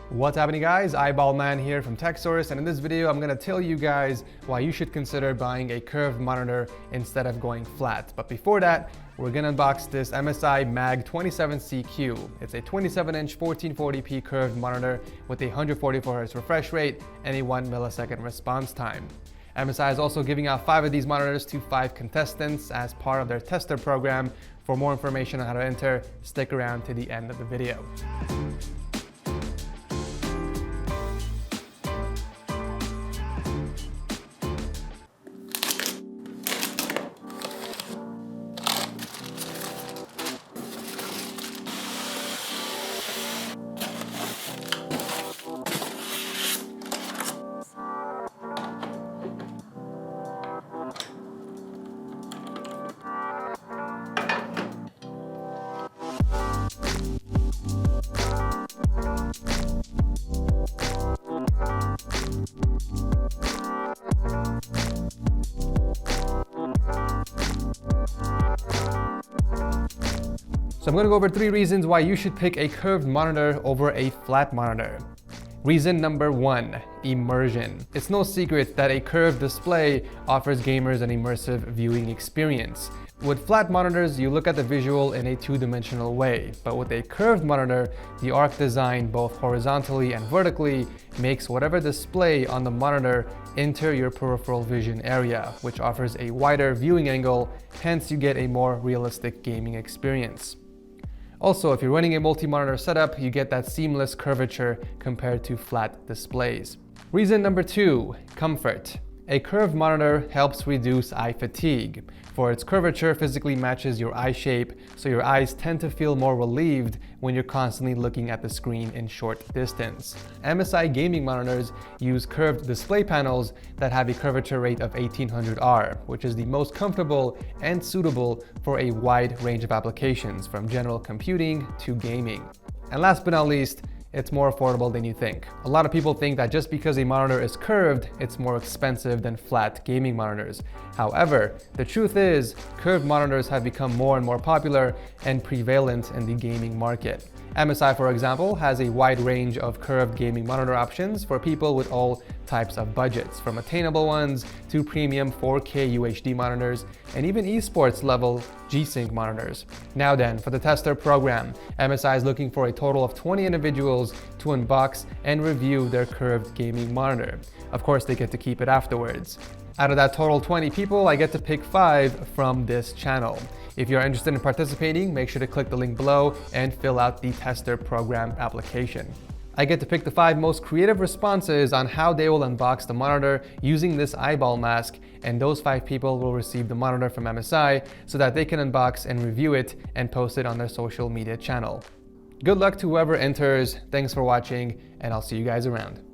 What's happening, guys? Eyeball Man here from TechSource, and in this video I'm going to tell you guys why you should consider buying a curved monitor instead of going flat. But before that, we're going to unbox this MSI Mag 27CQ. It's a 27-inch 1440p curved monitor with a 144Hz refresh rate and a 1 millisecond response time. MSI is also giving out 5 of these monitors to 5 contestants as part of their tester program. For more information on how to enter, stick around to the end of the video. So I'm going to go over 3 reasons why you should pick a curved monitor over a flat monitor. Reason number 1, immersion. It's no secret that a curved display offers gamers an immersive viewing experience. With flat monitors, you look at the visual in a 2-dimensional way, but with a curved monitor, the arc design both horizontally and vertically makes whatever display on the monitor enter your peripheral vision area, which offers a wider viewing angle, hence you get a more realistic gaming experience. Also, if you're running a multi-monitor setup, you get that seamless curvature compared to flat displays. Reason number 2, comfort. A curved monitor helps reduce eye fatigue. For its curvature physically matches your eye shape, so your eyes tend to feel more relieved when you're constantly looking at the screen in short distance. MSI gaming monitors use curved display panels that have a curvature rate of 1800R, which is the most comfortable and suitable for a wide range of applications, from general computing to gaming. And last but not least, it's more affordable than you think. A lot of people think that just because a monitor is curved, it's more expensive than flat gaming monitors. However, the truth is, curved monitors have become more and more popular and prevalent in the gaming market. MSI, for example, has a wide range of curved gaming monitor options for people with all types of budgets, from attainable ones to premium 4K UHD monitors and even esports level G-Sync monitors. Now then, for the tester program, MSI is looking for a total of 20 individuals to unbox and review their curved gaming monitor. Of course, they get to keep it afterwards. Out of that total 20 people, I get to pick 5 from this channel. If you're interested in participating, make sure to click the link below and fill out the tester program application. I get to pick the 5 most creative responses on how they will unbox the monitor using this eyeball mask, and those 5 people will receive the monitor from MSI so that they can unbox and review it and post it on their social media channel. Good luck to whoever enters, thanks for watching, and I'll see you guys around.